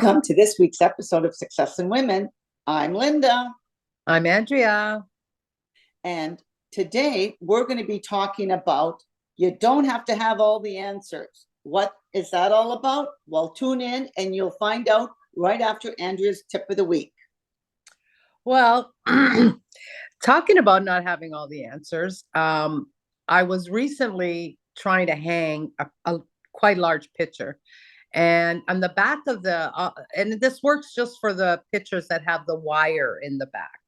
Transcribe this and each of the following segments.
Welcome to this week's episode of Success in Women. I'm Linda. I'm Andrea. And today we're going to be talking about you don't have to have all the answers. What is that all about? Well, tune in and you'll find out right after Andrea's tip of the week. Well, talking about not having all the answers, I was recently trying to hang a quite large picture. And on the back of and this works just for the pictures that have the wire in the back.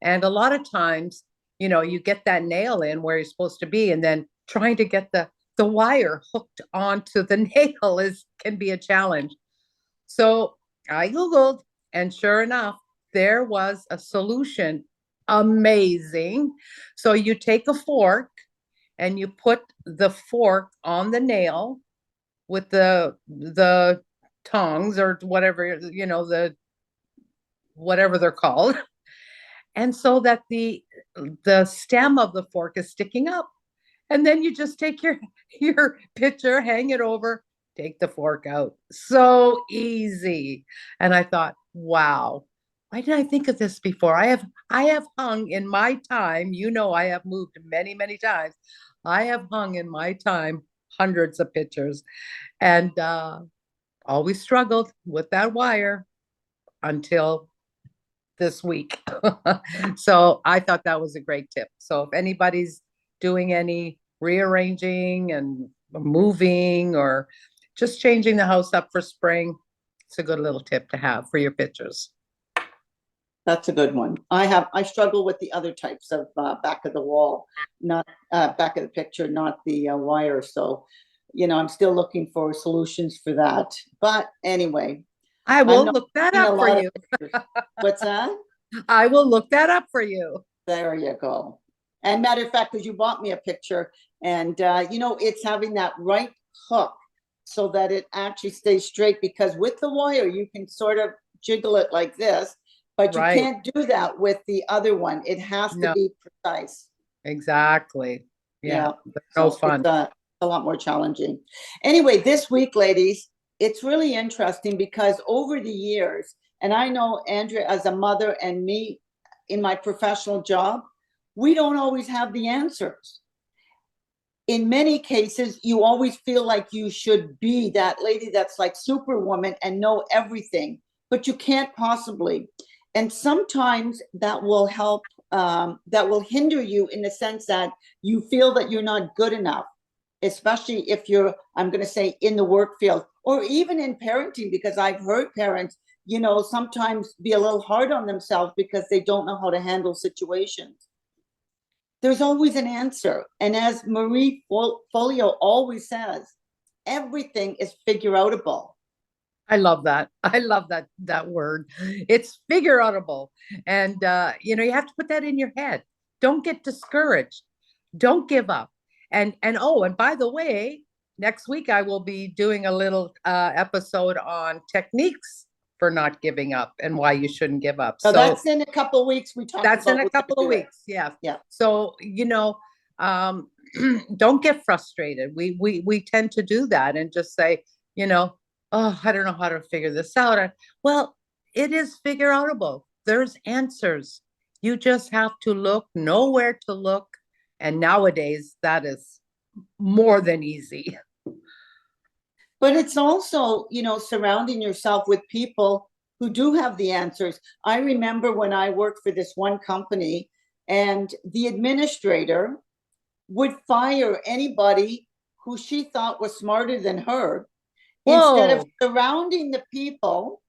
And a lot of times, you get that nail in where you're supposed to be, and then trying to get the wire hooked onto the nail can be a challenge. So I Googled, and sure enough, there was a solution. Amazing. So you take a fork and you put the fork on the nail with the tongs or whatever, whatever they're called. And so that the stem of the fork is sticking up. And then you just take your picture, hang it over, take the fork out. So easy. And I thought, wow, why didn't I think of this before? I have hung in my time, I have moved many, many times. I have hung in my time hundreds of pictures, and always struggled with that wire until this week. So I thought that was a great tip. So if anybody's doing any rearranging and moving or just changing the house up for spring, it's a good little tip to have for your pictures. That's a good one. I struggle with the other types of back of the wall, not back of the picture, not the wire. So, I'm still looking for solutions for that. But anyway, I will look that up for you. What's that? I will look that up for you. There you go. And matter of fact, because you bought me a picture, and it's having that right hook so that it actually stays straight, because with the wire, you can sort of jiggle it like this. But you can't do that with the other one. It has to be precise. Exactly. Yeah. So fun. It's a lot more challenging. Anyway, this week, ladies, it's really interesting because over the years, and I know Andrea as a mother and me in my professional job, we don't always have the answers. In many cases, you always feel like you should be that lady that's like Superwoman and know everything, but you can't possibly. And sometimes that will help, that will hinder you in the sense that you feel that you're not good enough, especially if you're, I'm going to say, in the work field or even in parenting, because I've heard parents, sometimes be a little hard on themselves because they don't know how to handle situations. There's always an answer. And as Marie Folio always says, everything is figure-outable. I love that. I love that word. It's figure-outable. And you have to put that in your head. Don't get discouraged. Don't give up. And by the way, next week I will be doing a little episode on techniques for not giving up and why you shouldn't give up. So that's in a couple of weeks. That's in a couple of weeks. Yeah. Yeah. So, don't get frustrated. We tend to do that and just say, oh, I don't know how to figure this out. Well, it is figure-outable. There's answers. You just have to know where to look. And nowadays, that is more than easy. But it's also, surrounding yourself with people who do have the answers. I remember when I worked for this one company, and the administrator would fire anybody who she thought was smarter than her. Whoa. Instead of surrounding the people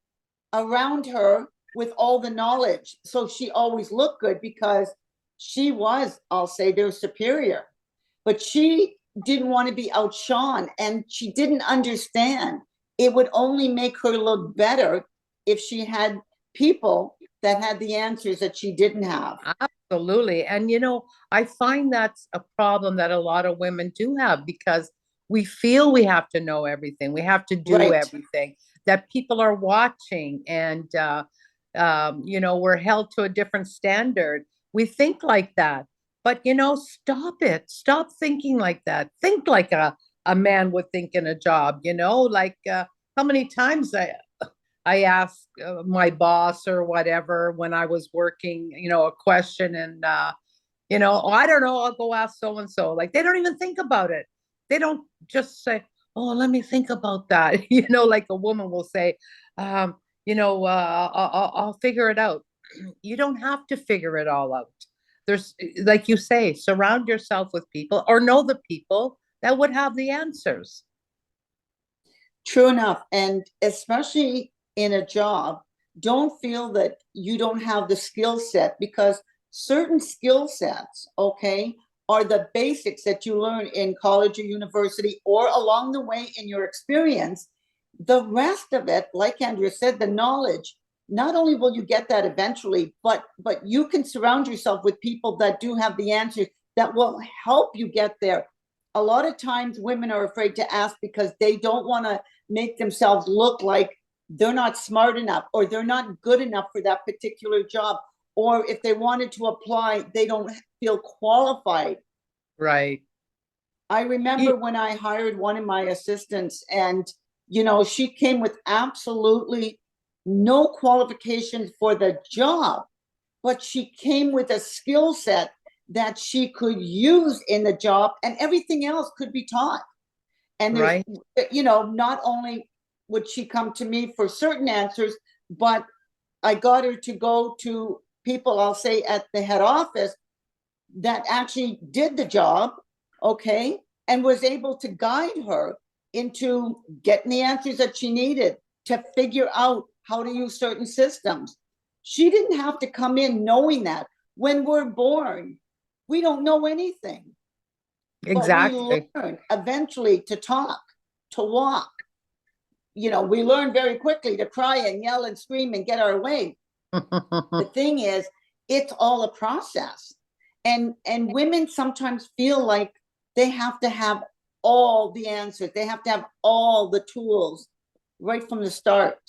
around her with all the knowledge. So she always looked good because she was, I'll say, their superior. But she didn't want to be outshone, and she didn't understand. It would only make her look better if she had people that had the answers that she didn't have. Absolutely. And, I find that's a problem that a lot of women do have, because we feel we have to know everything. We have to do everything, that people are watching, and, we're held to a different standard. We think like that, but, stop it. Stop thinking like that. Think like a man would think in a job, how many times I ask my boss or whatever when I was working, a question, and oh, I don't know, I'll go ask so and so. Like they don't even think about it. They don't just say, "Oh, let me think about that." Like a woman will say, I'll figure it out. You don't have to figure it all out. There's, like you say, surround yourself with people or know the people that would have the answers. True enough. And especially in a job, don't feel that you don't have the skill set, because certain skill sets, okay, are the basics that you learn in college or university or along the way in your experience. The rest of it, like Andrea said, the knowledge, not only will you get that eventually, but you can surround yourself with people that do have the answers that will help you get there. A lot of times women are afraid to ask because they don't want to make themselves look like they're not smart enough or they're not good enough for that particular job. Or if they wanted to apply, they don't feel qualified. Right. I remember when I hired one of my assistants, and she came with absolutely no qualifications for the job, but she came with a skill set that she could use in the job, and everything else could be taught. And there's, Right. not only would she come to me for certain answers, but I got her to go to people, I'll say, at the head office that actually did the job, okay, and was able to guide her into getting the answers that she needed to figure out how to use certain systems. She didn't have to come in knowing that. When we're born, we don't know anything, but we Exactly. learn eventually to talk, to walk. We learn very quickly to cry and yell and scream and get our way. The thing is, it's all a process. And women sometimes feel like they have to have all the answers. They have to have all the tools right from the start.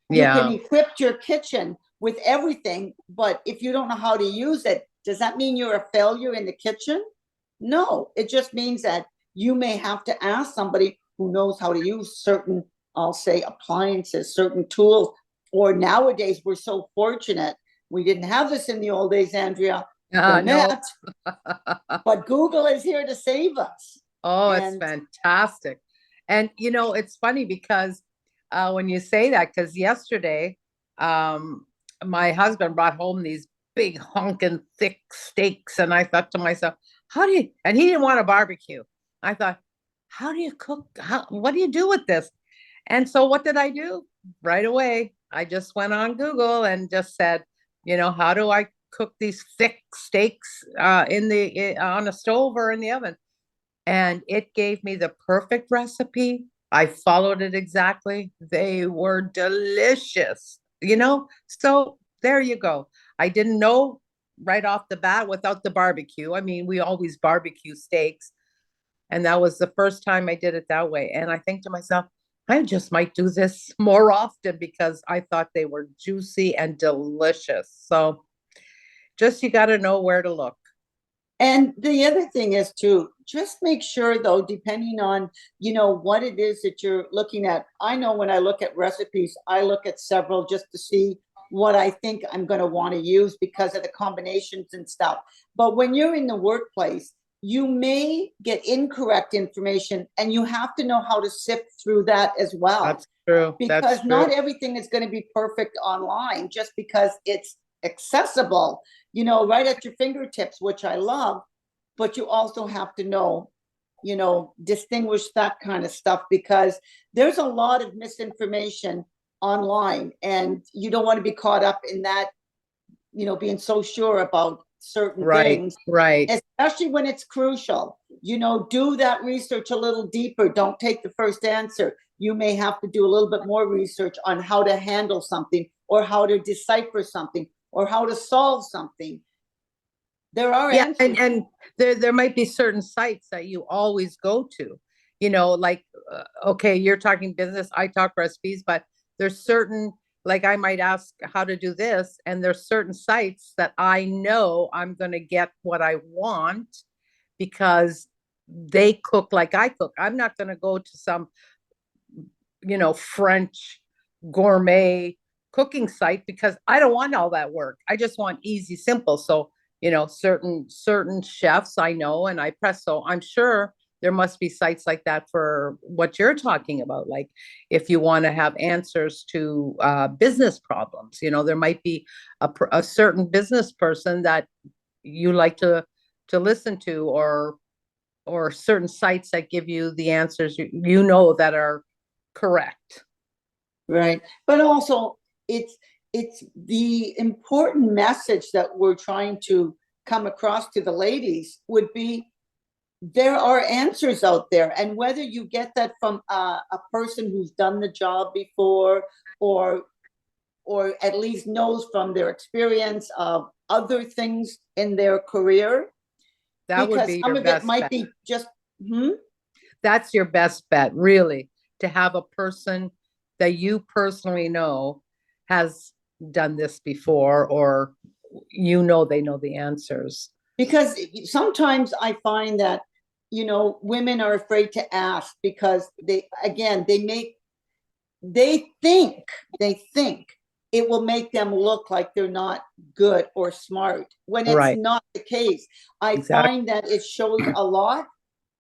You can Yeah. equip your kitchen with everything, but if you don't know how to use it, does that mean you're a failure in the kitchen? No, it just means that you may have to ask somebody who knows how to use certain, I'll say, appliances, certain tools. Or nowadays, we're so fortunate. We didn't have this in the old days, Andrea, the No. net, but Google is here to save us. Oh, it's And fantastic. And it's funny because when you say that, because yesterday, my husband brought home these big honking thick steaks, and I thought to myself, how do you, and he didn't want a barbecue. I thought, how do you cook? What do you do with this? And so what did I do? Right away, I just went on Google and just said, how do I cook these thick steaks on a stove or in the oven? And it gave me the perfect recipe. I followed it exactly. They were delicious, So there you go. I didn't know right off the bat without the barbecue. I mean, we always barbecue steaks. And that was the first time I did it that way. And I think to myself, I just might do this more often because I thought they were juicy and delicious. So just you got to know where to look. And the other thing is too, just make sure though, depending on, what it is that you're looking at. I know when I look at recipes, I look at several just to see what I think I'm going to want to use because of the combinations and stuff. But when you're in the workplace, you may get incorrect information, and you have to know how to sift through that as well. That's true. That's Because true. not everything is going to be perfect online just because it's accessible, right at your fingertips, which I love. But you also have to know, distinguish that kind of stuff, because there's a lot of misinformation online, and you don't want to be caught up in that, being so sure about certain Right. things, Right. especially when it's crucial. Do that research a little deeper. Don't take the first answer. You may have to do a little bit more research on how to handle something, or how to decipher something, or how to solve something. There are Yeah, answers. and there might be certain sites that you always go to, like okay, you're talking business, I talk recipes, but there's certain, like I might ask how to do this, and there's certain sites that I know I'm going to get what I want because they cook like I cook. I'm not going to go to some French gourmet cooking site because I don't want all that work. I just want easy, simple. So, certain chefs I know and I press. So I'm sure there must be sites like that for what you're talking about. Like if you want to have answers to business problems, there might be a certain business person that you like to listen to, or certain sites that give you the answers that are correct. Right. But also it's the important message that we're trying to come across to the ladies would be there are answers out there, and whether you get that from a person who's done the job before, or at least knows from their experience of other things in their career, That would because be some your of it best might bet. be just That's your best bet, really, to have a person that you personally know has done this before, or they know the answers. because sometimes I find that women are afraid to ask because they think it will make them look like they're not good or smart when it's Right. not the case. I Exactly. find that it shows a lot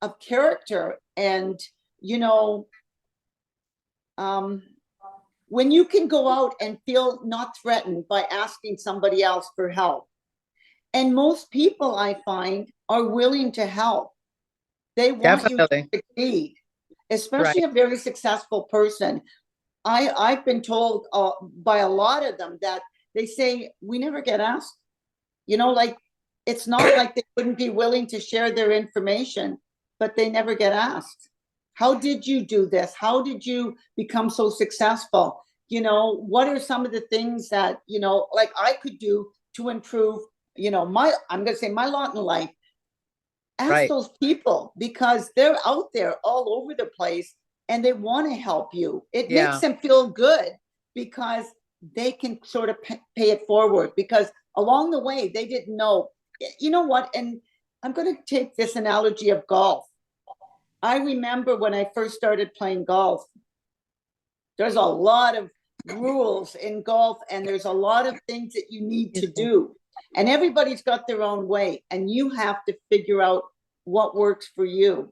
of character, and you know um when you can go out and feel not threatened by asking somebody else for help. And most people I find are willing to help. They want you to Definitely. succeed, especially Right. a very successful person. I've been told by a lot of them that they say we never get asked. Like it's not like they wouldn't be willing to share their information, but they never get asked. How did you do this? How did you become so successful? What are some of the things that like I could do to improve? My I'm going to say my lot in life. Ask Right. those people because they're out there all over the place and they want to help you. It makes Yeah. them feel good because they can sort of pay it forward, because along the way they didn't know. You know what? And I'm going to take this analogy of golf. I remember when I first started playing golf, there's a lot of rules in golf and there's a lot of things that you need to do. And everybody's got their own way, and you have to figure out what works for you.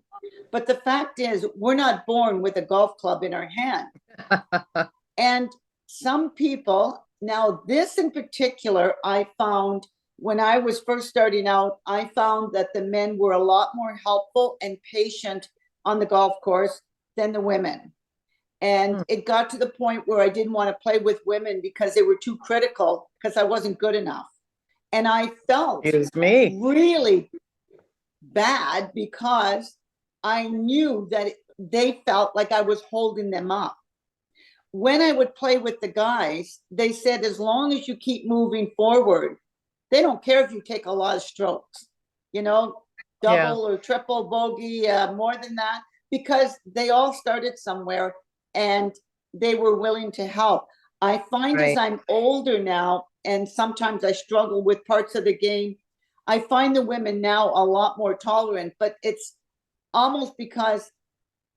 But the fact is, we're not born with a golf club in our hand. And some people, now this in particular, I found when I was first starting out, I found that the men were a lot more helpful and patient on the golf course than the women. And it got to the point where I didn't want to play with women because they were too critical because I wasn't good enough. And I felt Excuse me. really bad because I knew that they felt like I was holding them up. When I would play with the guys, they said, as long as you keep moving forward, they don't care if you take a lot of strokes, Yeah. double or triple bogey, more than that, because they all started somewhere and they were willing to help. I find as Right. I'm older now, and sometimes I struggle with parts of the game, I find the women now a lot more tolerant, but it's almost because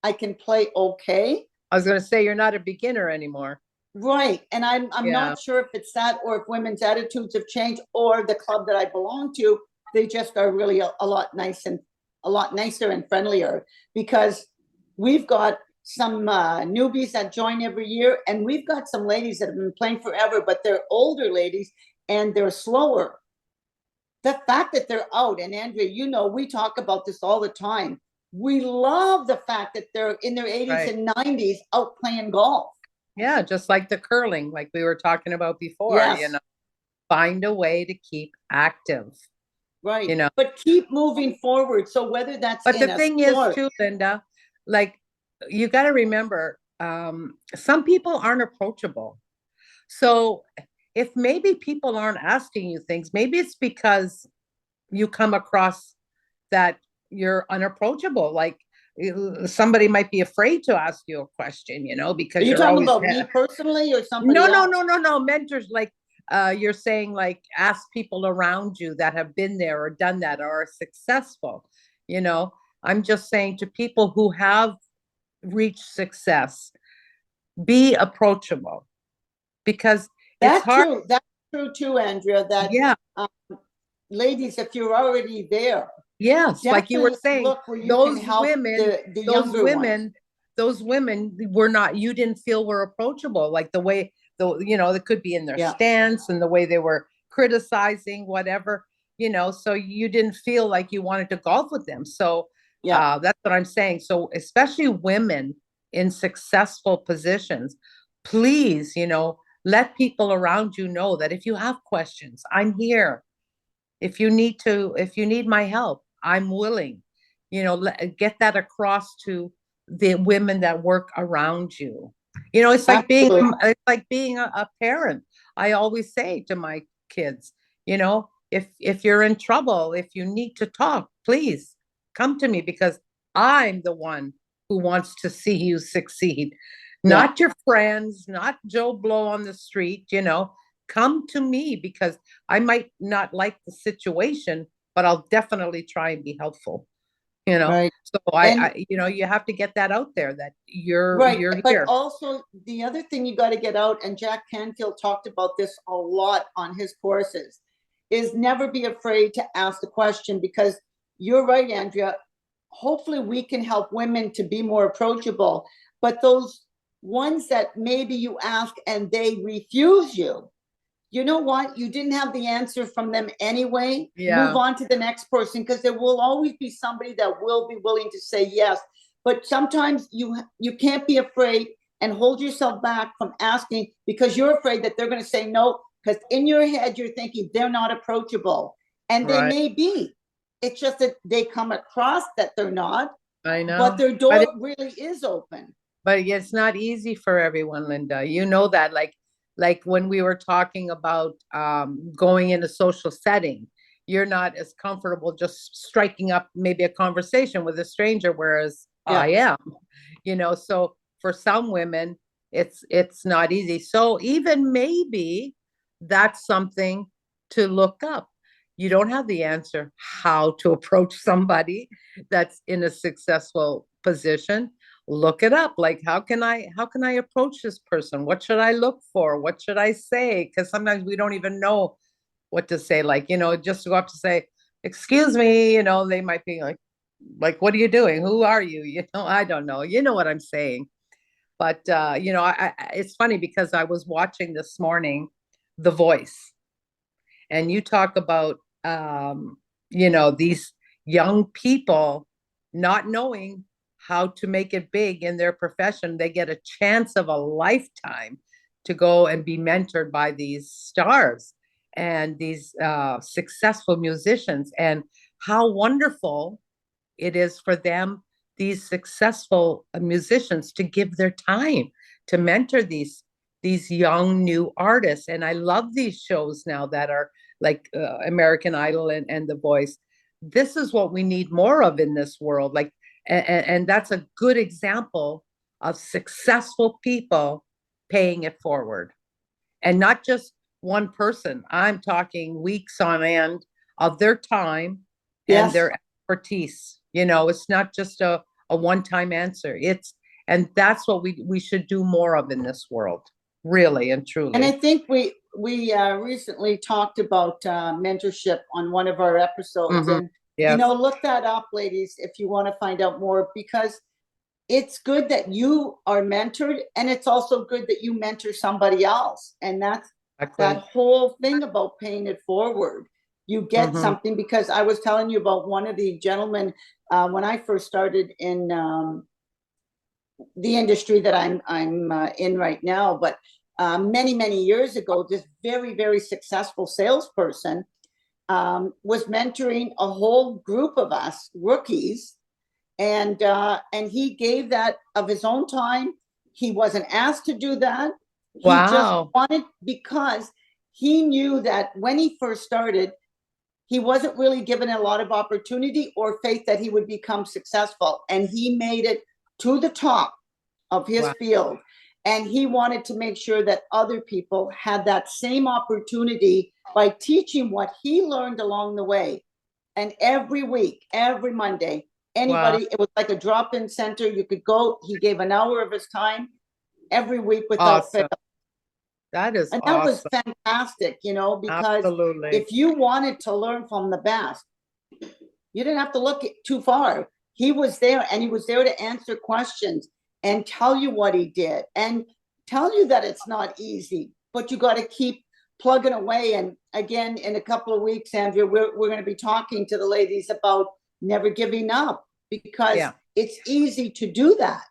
I can play okay. I was going to say you're not a beginner anymore. Right. And I'm Yeah. not sure if it's that or if women's attitudes have changed, or the club that I belong to, they just are really a lot nicer and friendlier, because we've got some newbies that join every year, and we've got some ladies that have been playing forever, but they're older ladies and they're slower. The fact that they're out, and Andrea, we talk about this all the time. We love the fact that they're in their 80s Right. and 90s out playing golf. Yeah. Just like the curling, like we were talking about before, Yes. find a way to keep active, Right. you know. But keep moving forward. So whether that's But the in a thing is, sport, too, Linda, like you got to remember, some people aren't approachable. So if maybe people aren't asking you things, maybe it's because you come across that you're unapproachable. Like somebody might be afraid to ask you a question, are because you you're talking always about me personally or no, somebody no, else? no, no, no. Mentors, like you're saying, like ask people around you that have been there or done that or are successful. You know, I'm just saying to people who have reached success, be approachable, because it's That's hard. true. That's true too, Andrea, that Yeah. um, ladies, if you're already there, Yes, like you were definitely saying, look where you can those help women, the those younger ones. women, those women were not, you didn't feel were approachable, like the way, it could be in their Yeah, stance and the way they were criticizing, whatever, so you didn't feel like you wanted to golf with them. So yeah, that's what I'm saying. So especially women in successful positions, please, let people around you know that if you have questions, I'm here. If you need my help, I'm willing. Get that across to the women that work around you. absolutely. It's like being a parent. I always say to my kids, if you're in trouble, if you need to talk, please come to me, because I'm the one who wants to see you succeed. Yeah, Not your friends, not Joe Blow on the street, come to me, because I might not like the situation, but I'll definitely try and be helpful, you know. right. So And you have to get that out there that you're right, you're but here. also the other thing you got to get out, and Jack Canfield talked about this a lot on his courses, is never be afraid to ask the question, because you're right, Andrea. Hopefully we can help women to be more approachable, but those ones that maybe you ask and they refuse you, you know what? You didn't have the answer from them anyway. Move Yeah, on to the next person, because there will always be somebody that will be willing to say yes. But sometimes you can't be afraid and hold yourself back from asking, because you're afraid that they're going to say no, because in your head you're thinking they're not approachable, and they right. may be. It's just that they come across that they're not, I but know. their But door really is open. it's not easy for everyone, Linda. You know that, like when we were talking about going in a social setting, you're not as comfortable just striking up maybe a conversation with a stranger, whereas Yeah, I am. So for some women, it's not easy. So even maybe that's something to look up. You don't have the answer how to approach somebody that's in a successful position. Look it up. Like, how can I approach this person? What should I look for? What should I say? Because sometimes we don't even know what to say. Like, just to go up to say, excuse me, they might be like, what are you doing? Who are you? I don't know. You know what I'm saying. But it's funny because I was watching this morning The Voice, and you talk about these young people not knowing how to make it big in their profession. They get a chance of a lifetime to go and be mentored by these stars and these successful musicians, and how wonderful it is for them, these successful musicians, to give their time to mentor these young new artists. And I love these shows now that are like American Idol and The Voice. This is what we need more of in this world. Like, and that's a good example of successful people paying it forward, and not just one person. I'm talking weeks on end of their time and yes. their expertise. It's not just a one-time answer. And that's what we should do more of in this world, really and And I truly. think we recently talked about mentorship on one of our episodes, Mm-hmm. and Yes, look that up, ladies, if you want to find out more, because it's good that you are mentored, and it's also good that you mentor somebody else, and that's that exactly. whole thing about paying it forward. You get Mm-hmm. something, because I was telling you about one of the gentlemen when I first started in the industry that I'm in right now, but many years ago, this very successful salesperson was mentoring a whole group of us rookies, and he gave that of his own time. He wasn't asked to do that. He just Wow. wanted, because he knew that when he first started, he wasn't really given a lot of opportunity or faith that he would become successful, and he made it to the top of his Wow. field. And he wanted to make sure that other people had that same opportunity by teaching what he learned along the way. And every week, every Monday, Wow. anybody, it was like a drop in center. You could go, he gave an hour of his time. every week without fail. Awesome. That is And that was awesome. fantastic, because Absolutely. if you wanted to learn from the best, you didn't have to look too far. He was there, and he was there to answer questions and tell you what he did and tell you that it's not easy, but you got to keep plugging away. And again, in a couple of weeks, Andrea, we're going to be talking to the ladies about never giving up, because it's easy to do that.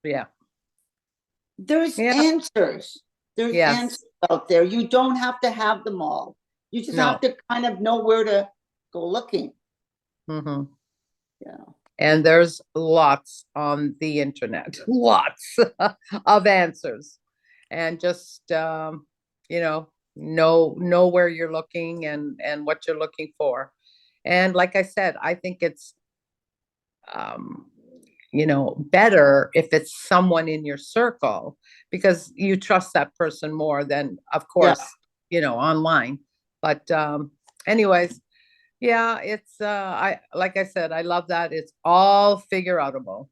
Yeah. There's answers. There's answers out there. You don't have to have them all. You just have to kind of know where to go looking. Mm-hmm. Yeah. And there's lots on the internet, lots of answers. And just, know where you're looking and what you're looking for. And like I said, I think it's, better if it's someone in your circle, because you trust that person more than, of course, online. But anyways, it's like I said, I love that. It's all figure outable.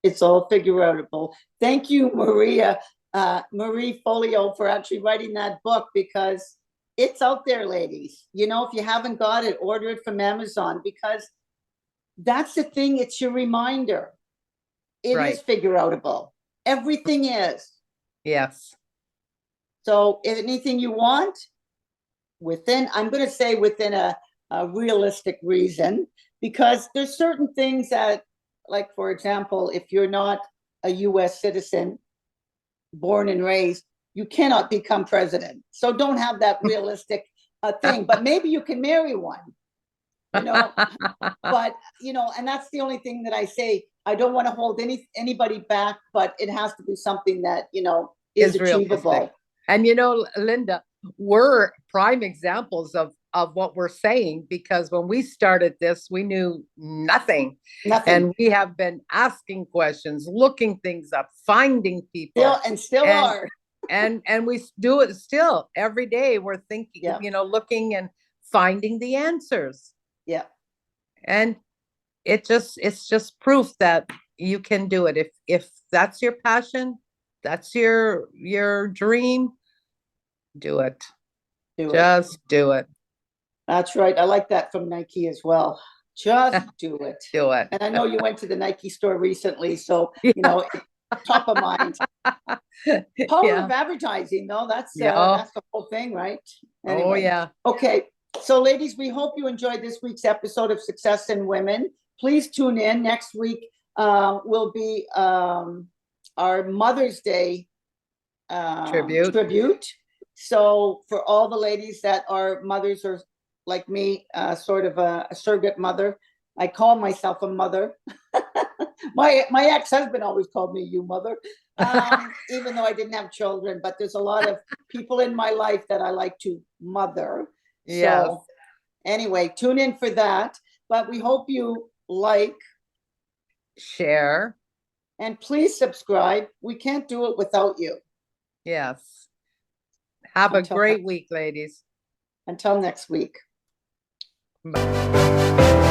It's all figure outable. Thank you, Marie Folio, for actually writing that book, because it's out there, ladies. If you haven't got it, order it from Amazon, because that's the thing. It's your reminder. It is figure outable. Everything is. Yes. So if anything you want, I'm going to say within a realistic reason, because there's certain things that, like, for example, if you're not a US citizen, born and raised, you cannot become president. So don't have that realistic thing, but maybe you can marry one, but, and that's the only thing that I say. I don't want to hold anybody back, but it has to be something that, is achievable. Realistic. And, Linda, we're prime examples of what we're saying, because when we started this, we knew nothing. And we have been asking questions, looking things up, finding people. Still are. And we do it still every day. We're thinking, looking and finding the answers. Yeah. And it's just proof that you can do it. If that's your passion, that's your dream, do it. Just do it. That's right. I like that from Nike as well. Just do it. Do it. And I know you went to the Nike store recently, so top of mind. Power of advertising, though. That's the whole thing, right? Anyway. Oh yeah. Okay. So, ladies, we hope you enjoyed this week's episode of Success in Women. Please tune in. Next week will be our Mother's Day tribute. So for all the ladies that are mothers, or like me, sort of a surrogate mother, I call myself a mother. My ex-husband always called me "you mother," even though I didn't have children. But there's a lot of people in my life that I like to mother. Yes. So anyway, tune in for that. But we hope you like, share, and please subscribe. We can't do it without you. Yes. Have a great week, ladies. Until next week. Bye.